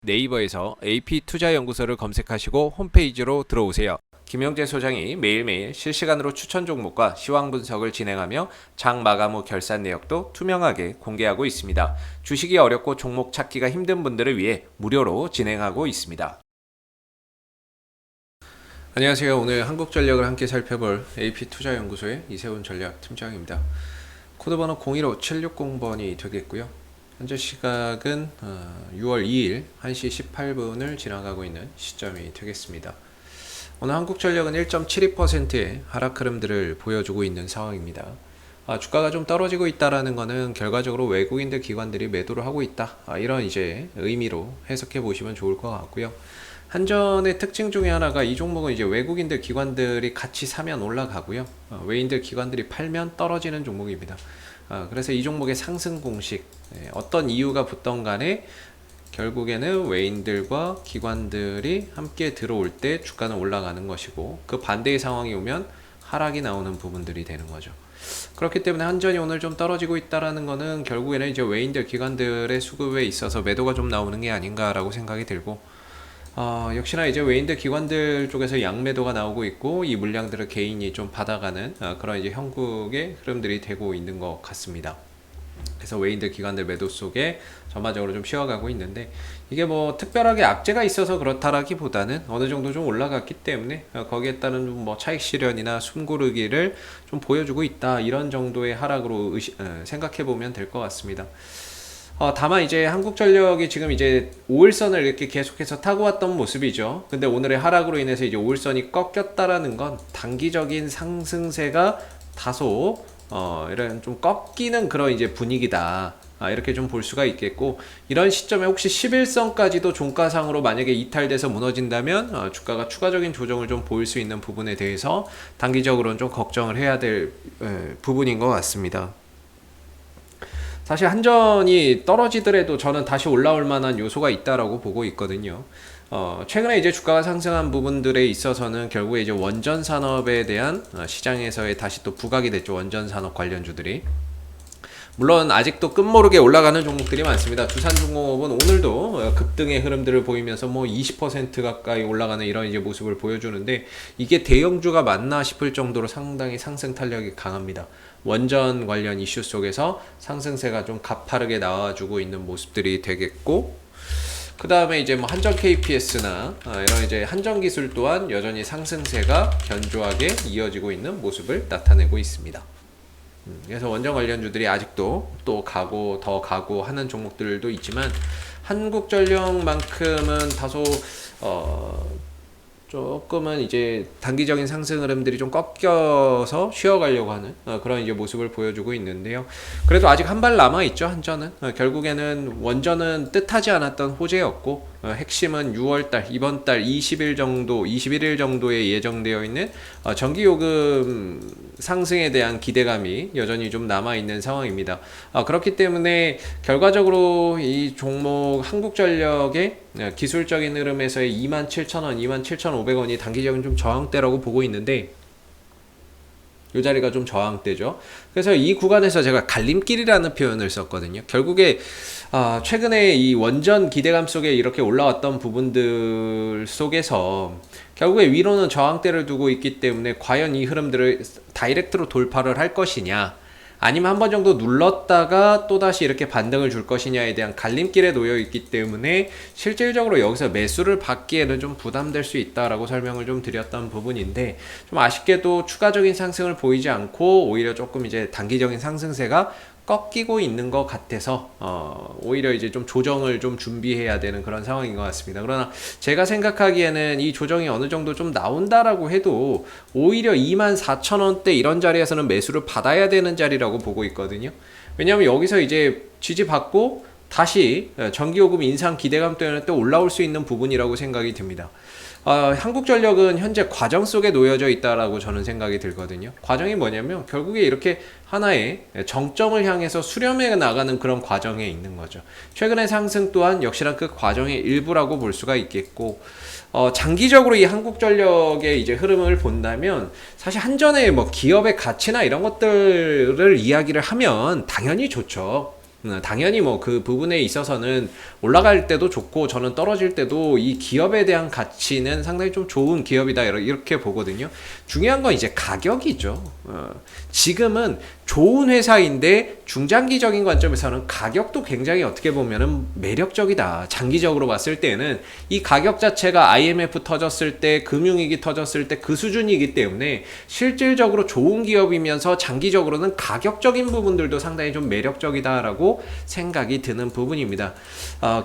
네이버에서 AP투자연구소를 검색하시고 홈페이지로 들어오세요. 김영재 소장이 매일매일 실시간으로 추천 종목과 시황 분석을 진행하며 장 마감 후 결산 내역도 투명하게 공개하고 있습니다. 주식이 어렵고 종목 찾기가 힘든 분들을 위해 무료로 진행하고 있습니다. 안녕하세요. 오늘 한국전력을 함께 살펴볼 AP투자연구소의 이세훈 전략팀장입니다. 코드번호 015760번이 되겠고요. 현재 시각은 6월 2일 1시 18분을 지나가고 있는 시점이 되겠습니다. 오늘 한국전력은 1.72%의 하락 흐름들을 보여주고 있는 상황입니다. 주가가 좀 떨어지고 있다라는 것은 결과적으로 외국인들 기관들이 매도를 하고 있다. 이런 이제 의미로 해석해 보시면 좋을 것 같고요. 한전의 특징 중에 하나가 이 종목은 이제 외국인들 기관들이 같이 사면 올라가고요. 외인들 기관들이 팔면 떨어지는 종목입니다. 그래서 이 종목의 상승 공식, 어떤 이유가 붙던 간에 결국에는 외인들과 기관들이 함께 들어올 때 주가는 올라가는 것이고, 그 반대의 상황이 오면 하락이 나오는 부분들이 되는 거죠. 그렇기 때문에 한전이 오늘 좀 떨어지고 있다라는 거는 결국에는 이제 외인들 기관들의 수급에 있어서 매도가 좀 나오는 게 아닌가라고 생각이 들고, 역시나 이제 외인들 기관들 쪽에서 양매도가 나오고 있고, 이 물량들을 개인이 좀 받아가는 그런 이제 형국의 흐름들이 되고 있는 것 같습니다. 그래서 외인들 기관들 매도 속에 전반적으로 좀 쉬어가고 있는데, 이게 뭐 특별하게 악재가 있어서 그렇다라기보다는 어느 정도 좀 올라갔기 때문에 거기에 따른 뭐 차익 실현이나 숨고르기를 좀 보여주고 있다, 이런 정도의 하락으로 생각해 보면 될 것 같습니다. 다만 이제 한국전력이 지금 이제 5일선을 이렇게 계속해서 타고 왔던 모습이죠. 근데 오늘의 하락으로 인해서 이제 5일선이 꺾였다라는 건 단기적인 상승세가 다소 이런 좀 꺾이는 그런 이제 분위기다. 이렇게 좀 볼 수가 있겠고, 이런 시점에 혹시 11선까지도 종가상으로 만약에 이탈돼서 무너진다면 주가가 추가적인 조정을 좀 보일 수 있는 부분에 대해서 단기적으로는 좀 걱정을 해야 될 부분인 것 같습니다. 사실 한전이 떨어지더라도 저는 다시 올라올 만한 요소가 있다라고 보고 있거든요. 최근에 이제 주가가 상승한 부분들에 있어서는 결국에 이제 원전 산업에 대한 시장에서의 다시 또 부각이 됐죠. 원전 산업 관련주들이. 물론 아직도 끝모르게 올라가는 종목들이 많습니다. 두산중공업은 오늘도 급등의 흐름들을 보이면서 뭐 20% 가까이 올라가는 이런 이제 모습을 보여주는데, 이게 대형주가 맞나 싶을 정도로 상당히 상승 탄력이 강합니다. 원전 관련 이슈 속에서 상승세가 좀 가파르게 나와주고 있는 모습들이 되겠고, 그 다음에 이제 뭐 한전 KPS나 이런 이제 한전 기술 또한 여전히 상승세가 견조하게 이어지고 있는 모습을 나타내고 있습니다. 그래서 원전 관련주들이 아직도 또 가고 더 가고 하는 종목들도 있지만, 한국전력만큼은 다소 조금은 이제 단기적인 상승 흐름들이 좀 꺾여서 쉬어가려고 하는 그런 이제 모습을 보여주고 있는데요. 그래도 아직 한 발 남아 있죠. 한전은 결국에는 원전은 뜻하지 않았던 호재였고, 핵심은 6월달 이번 달 20일 정도 21일 정도에 예정되어 있는 전기요금 상승에 대한 기대감이 여전히 좀 남아 있는 상황입니다. 그렇기 때문에 결과적으로 이 종목 한국전력의 기술적인 흐름에서의 27,000원, 27,500원이 단기적인 좀 저항대라고 보고 있는데, 이 자리가 좀 저항대죠. 그래서 이 구간에서 제가 갈림길이라는 표현을 썼거든요. 결국에 최근에 이 원전 기대감 속에 이렇게 올라왔던 부분들 속에서 결국에 위로는 저항대를 두고 있기 때문에 과연 이 흐름들을 다이렉트로 돌파를 할 것이냐, 아니면 한 번 정도 눌렀다가 또다시 이렇게 반등을 줄 것이냐에 대한 갈림길에 놓여 있기 때문에 실질적으로 여기서 매수를 받기에는 좀 부담될 수 있다라고 설명을 좀 드렸던 부분인데, 좀 아쉽게도 추가적인 상승을 보이지 않고 오히려 조금 이제 단기적인 상승세가 꺾이고 있는 것 같아서 오히려 이제 좀 조정을 좀 준비해야 되는 그런 상황인 것 같습니다. 그러나 제가 생각하기에는 이 조정이 어느 정도 좀 나온다라고 해도 오히려 24,000원대 이런 자리에서는 매수를 받아야 되는 자리라고 보고 있거든요. 왜냐하면 여기서 이제 지지받고 다시 전기요금 인상 기대감 때문에 또 올라올 수 있는 부분이라고 생각이 듭니다. 한국전력은 현재 과정 속에 놓여져 있다라고 저는 생각이 들거든요. 과정이 뭐냐면 결국에 이렇게 하나의 정점을 향해서 수렴해 나가는 그런 과정에 있는 거죠. 최근의 상승 또한 역시나 그 과정의 일부라고 볼 수가 있겠고, 장기적으로 이 한국전력의 이제 흐름을 본다면 사실 한전의 뭐 기업의 가치나 이런 것들을 이야기를 하면 당연히 좋죠. 당연히 뭐 그 부분에 있어서는 올라갈 때도 좋고 저는 떨어질 때도 이 기업에 대한 가치는 상당히 좀 좋은 기업이다 이렇게 보거든요. 중요한 건 이제 가격이죠. 지금은 좋은 회사인데 중장기적인 관점에서는 가격도 굉장히 어떻게 보면은 매력적이다. 장기적으로 봤을 때는 이 가격 자체가 IMF 터졌을 때, 금융위기 터졌을 때 그 수준이기 때문에 실질적으로 좋은 기업이면서 장기적으로는 가격적인 부분들도 상당히 좀 매력적이다라고 생각이 드는 부분입니다.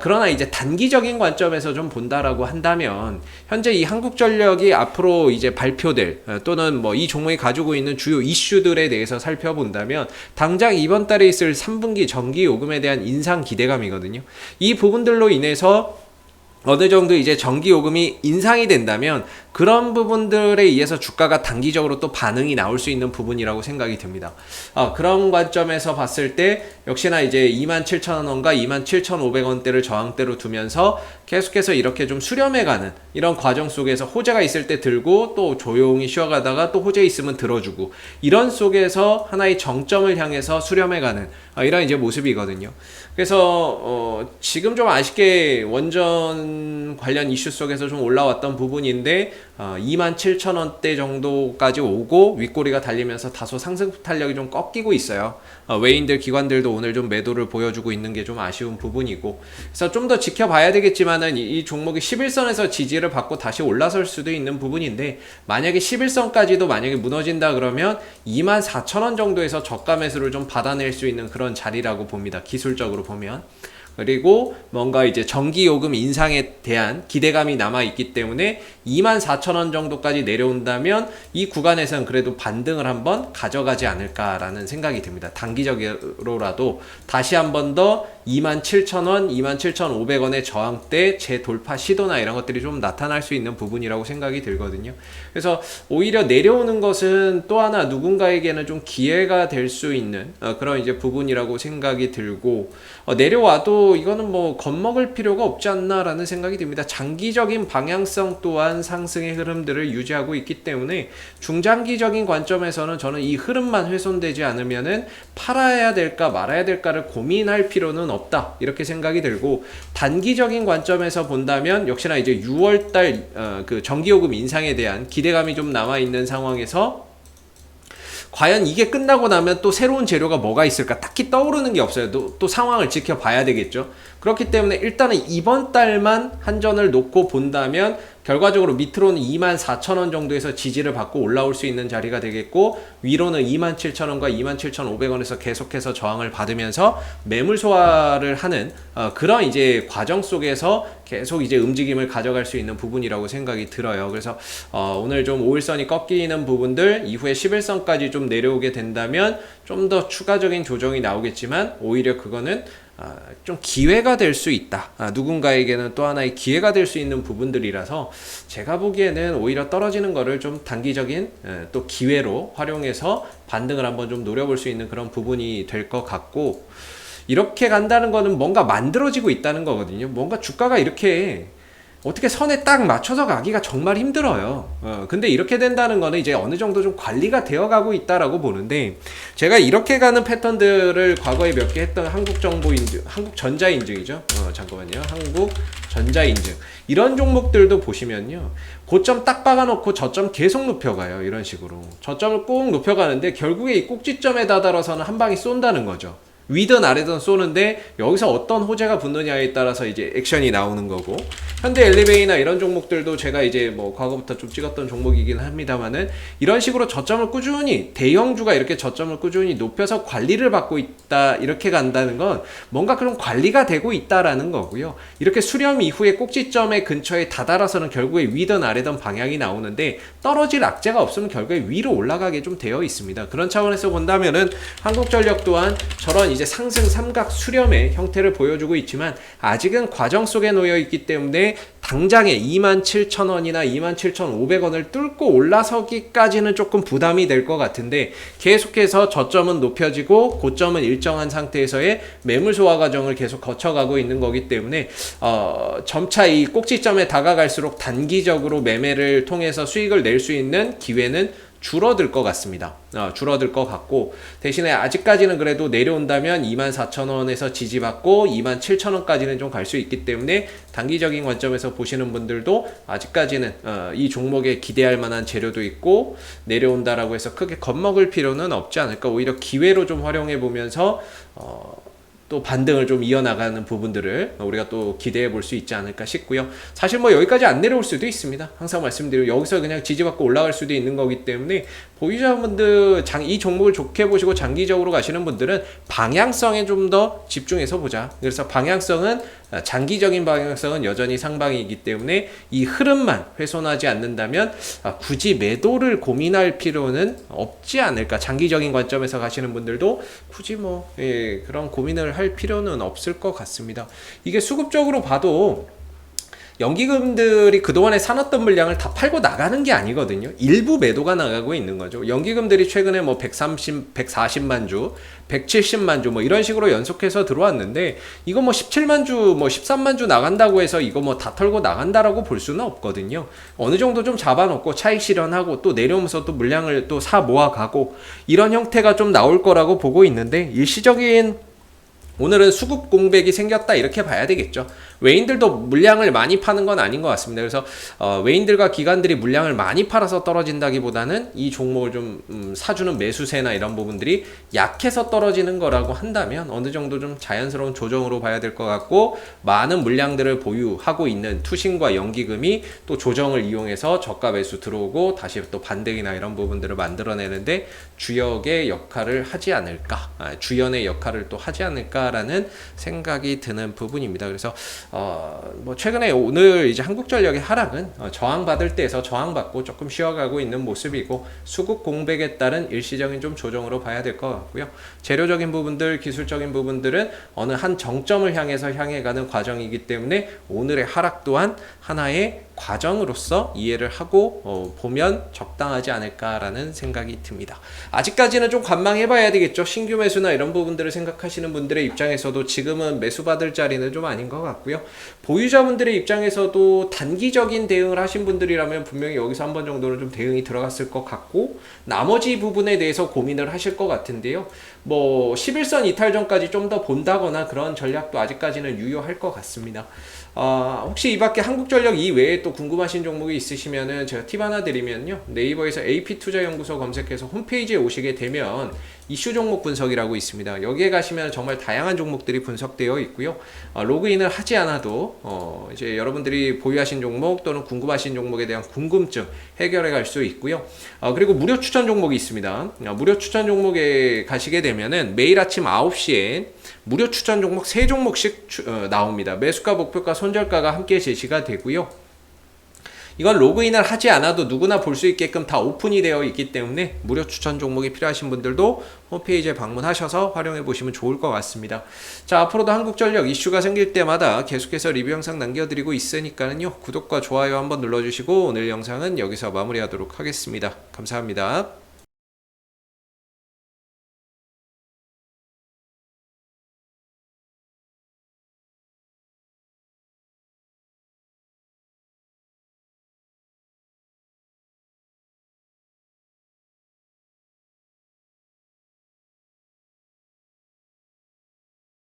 그러나 이제 단기적인 관점에서 좀 본다라고 한다면 현재 이 한국전력이 앞으로 이제 발표될 또는 뭐 이 종목이 가지고 있는 주요 이슈들에 대해서 살펴본다면 당장 이번 달에 있을 3분기 전기 요금에 대한 인상 기대감이거든요. 이 부분들로 인해서 어느 정도 이제 전기 요금이 인상이 된다면 그런 부분들에 의해서 주가가 단기적으로 또 반응이 나올 수 있는 부분이라고 생각이 듭니다. 그런 관점에서 봤을 때 역시나 이제 27,000원과 27,500원대를 저항대로 두면서 계속해서 이렇게 좀 수렴해가는 이런 과정 속에서 호재가 있을 때 들고 또 조용히 쉬어가다가 또 호재 있으면 들어주고 이런 속에서 하나의 정점을 향해서 수렴해가는 이런 이제 모습이거든요. 그래서 지금 좀 아쉽게 원전 관련 이슈 속에서 좀 올라왔던 부분인데 27,000원대 정도까지 오고 윗꼬리가 달리면서 다소 상승 탄력이 좀 꺾이고 있어요. 외인들 기관들도 오늘 좀 매도를 보여주고 있는 게 좀 아쉬운 부분이고 그래서 좀 더 지켜봐야 되겠지만은 이 종목이 11선에서 지지를 받고 다시 올라설 수도 있는 부분인데 만약에 11선까지도 만약에 무너진다 그러면 24,000원 정도에서 저가 매수를 좀 받아낼 수 있는 그런 자리라고 봅니다. 기술적으로 보면. 그리고 뭔가 이제 전기요금 인상에 대한 기대감이 남아있기 때문에 24,000원 정도까지 내려온다면 이 구간에서는 그래도 반등을 한번 가져가지 않을까라는 생각이 듭니다. 단기적으로라도 다시 한번 더 27,000원, 27,500원의 저항대 재돌파 시도나 이런 것들이 좀 나타날 수 있는 부분이라고 생각이 들거든요. 그래서 오히려 내려오는 것은 또 하나 누군가에게는 좀 기회가 될 수 있는 그런 이제 부분이라고 생각이 들고 내려와도 이거는 뭐 겁먹을 필요가 없지 않나라는 생각이 듭니다. 장기적인 방향성 또한 상승의 흐름들을 유지하고 있기 때문에 중장기적인 관점에서는 저는 이 흐름만 훼손되지 않으면은 팔아야 될까 말아야 될까를 고민할 필요는 없다 이렇게 생각이 들고 단기적인 관점에서 본다면 역시나 이제 6월달 그 전기요금 인상에 대한 기대감이 좀 남아있는 상황에서 과연 이게 끝나고 나면 또 새로운 재료가 뭐가 있을까 딱히 떠오르는 게 없어요. 또 상황을 지켜봐야 되겠죠. 그렇기 때문에 일단은 이번 달만 한전을 놓고 본다면 결과적으로 밑으로는 24,000원 정도에서 지지를 받고 올라올 수 있는 자리가 되겠고 위로는 27,000원과 27,500원에서 계속해서 저항을 받으면서 매물 소화를 하는 그런 이제 과정 속에서 계속 이제 움직임을 가져갈 수 있는 부분이라고 생각이 들어요. 그래서 오늘 좀 5일선이 꺾이는 부분들 이후에 11선까지 좀 내려오게 된다면 좀 더 추가적인 조정이 나오겠지만 오히려 그거는 좀 기회가 될 수 있다. 누군가에게는 또 하나의 기회가 될 수 있는 부분들이라서 제가 보기에는 오히려 떨어지는 거를 좀 단기적인 또 기회로 활용해서 반등을 한번 좀 노려볼 수 있는 그런 부분이 될 것 같고 이렇게 간다는 거는 뭔가 만들어지고 있다는 거거든요. 뭔가 주가가 이렇게 어떻게 선에 딱 맞춰서 가기가 정말 힘들어요. 근데 이렇게 된다는 거는 이제 어느 정도 좀 관리가 되어 가고 있다라고 보는데 제가 이렇게 가는 패턴들을 과거에 몇 개 했던 한국정보인증, 한국전자인증이죠. 잠깐만요. 한국전자인증. 이런 종목들도 보시면요. 고점 딱 박아놓고 저점 계속 높여가요. 이런 식으로. 저점을 꾹 높여가는데 결국에 이 꼭지점에 다다라서는 한 방이 쏜다는 거죠. 위든 아래든 쏘는데 여기서 어떤 호재가 붙느냐에 따라서 이제 액션이 나오는 거고 현대 엘리베이나 이런 종목들도 제가 이제 뭐 과거부터 좀 찍었던 종목이긴 합니다만은 이런 식으로 저점을 꾸준히 대형주가 이렇게 저점을 꾸준히 높여서 관리를 받고 있다 이렇게 간다는 건 뭔가 그런 관리가 되고 있다라는 거고요. 이렇게 수렴 이후에 꼭지점에 근처에 다다라서는 결국에 위든 아래든 방향이 나오는데 떨어질 악재가 없으면 결국에 위로 올라가게 좀 되어 있습니다. 그런 차원에서 본다면은 한국전력 또한 저런 이제 상승 삼각 수렴의 형태를 보여주고 있지만 아직은 과정 속에 놓여 있기 때문에 당장에 27,000원이나 27,500원을 뚫고 올라서기까지는 조금 부담이 될 것 같은데 계속해서 저점은 높여지고 고점은 일정한 상태에서의 매물 소화 과정을 계속 거쳐가고 있는 거기 때문에 점차 이 꼭지점에 다가갈수록 단기적으로 매매를 통해서 수익을 낼 수 있는 기회는 줄어들 것 같습니다. 줄어들 것 같고, 대신에 아직까지는 그래도 내려온다면 24,000원에서 지지받고 27,000원까지는 좀 갈 수 있기 때문에 단기적인 관점에서 보시는 분들도 아직까지는 이 종목에 기대할 만한 재료도 있고, 내려온다라고 해서 크게 겁먹을 필요는 없지 않을까. 오히려 기회로 좀 활용해 보면서 또 반등을 좀 이어나가는 부분들을 우리가 또 기대해 볼 수 있지 않을까 싶고요. 사실 뭐 여기까지 안 내려올 수도 있습니다. 항상 말씀드리고 여기서 그냥 지지받고 올라갈 수도 있는 거기 때문에 보유자분들 이 종목을 좋게 보시고 장기적으로 가시는 분들은 방향성에 좀 더 집중해서 보자. 그래서 방향성은 장기적인 방향성은 여전히 상방이기 때문에 이 흐름만 훼손하지 않는다면 굳이 매도를 고민할 필요는 없지 않을까. 장기적인 관점에서 가시는 분들도 굳이 뭐 그런 고민을 할 필요는 없을 것 같습니다. 이게 수급적으로 봐도 연기금들이 그동안에 사놨던 물량을 다 팔고 나가는 게 아니거든요. 일부 매도가 나가고 있는 거죠. 연기금들이 최근에 뭐 140만 주, 170만 주 뭐 이런 식으로 연속해서 들어왔는데, 이거 뭐 17만 주, 뭐 13만 주 나간다고 해서 이거 뭐 다 털고 나간다라고 볼 수는 없거든요. 어느 정도 좀 잡아놓고 차익 실현하고 또 내려오면서 또 물량을 또 사 모아가고 이런 형태가 좀 나올 거라고 보고 있는데, 일시적인 오늘은 수급 공백이 생겼다 이렇게 봐야 되겠죠. 외인들도 물량을 많이 파는 건 아닌 것 같습니다. 그래서 외인들과 기관들이 물량을 많이 팔아서 떨어진다기보다는 이 종목을 좀 사주는 매수세나 이런 부분들이 약해서 떨어지는 거라고 한다면 어느 정도 좀 자연스러운 조정으로 봐야 될 것 같고, 많은 물량들을 보유하고 있는 투신과 연기금이 또 조정을 이용해서 저가 매수 들어오고 다시 또 반등이나 이런 부분들을 만들어내는데 주역의 역할을 하지 않을까, 주연의 역할을 또 하지 않을까라는 생각이 드는 부분입니다. 그래서 뭐 최근에 오늘 이제 한국전력의 하락은 저항받을 때에서 저항받고 조금 쉬어가고 있는 모습이고, 수급 공백에 따른 일시적인 좀 조정으로 봐야 될 것 같고요. 재료적인 부분들, 기술적인 부분들은 어느 한 정점을 향해서 향해가는 과정이기 때문에 오늘의 하락 또한 하나의 과정으로서 이해를 하고 보면 적당하지 않을까라는 생각이 듭니다. 아직까지는 좀 관망해봐야 되겠죠. 신규 매수나 이런 부분들을 생각하시는 분들의 입장에서도 지금은 매수받을 자리는 좀 아닌 것 같고요. 보유자분들의 입장에서도 단기적인 대응을 하신 분들이라면 분명히 여기서 한 번 정도는 좀 대응이 들어갔을 것 같고, 나머지 부분에 대해서 고민을 하실 것 같은데요. 뭐 11선 이탈 전까지 좀 더 본다거나 그런 전략도 아직까지는 유효할 것 같습니다. 혹시 이 밖에 한국전력 이외에 또 궁금하신 종목이 있으시면은 제가 팁 하나 드리면요. 네이버에서 AP투자연구소 검색해서 홈페이지에 오시게 되면 이슈 종목 분석이라고 있습니다. 여기에 가시면 정말 다양한 종목들이 분석되어 있고요. 로그인을 하지 않아도 이제 여러분들이 보유하신 종목 또는 궁금하신 종목에 대한 궁금증 해결해 갈 수 있고요. 그리고 무료 추천 종목이 있습니다. 무료 추천 종목에 가시게 되면은 매일 아침 9시에 무료 추천 종목 3종목씩 나옵니다. 매수가, 목표가, 손절가가 함께 제시가 되고요. 이건 로그인을 하지 않아도 누구나 볼 수 있게끔 다 오픈이 되어 있기 때문에 무료 추천 종목이 필요하신 분들도 홈페이지에 방문하셔서 활용해 보시면 좋을 것 같습니다. 자, 앞으로도 한국전력 이슈가 생길 때마다 계속해서 리뷰 영상 남겨드리고 있으니까요. 구독과 좋아요 한번 눌러주시고 오늘 영상은 여기서 마무리하도록 하겠습니다. 감사합니다.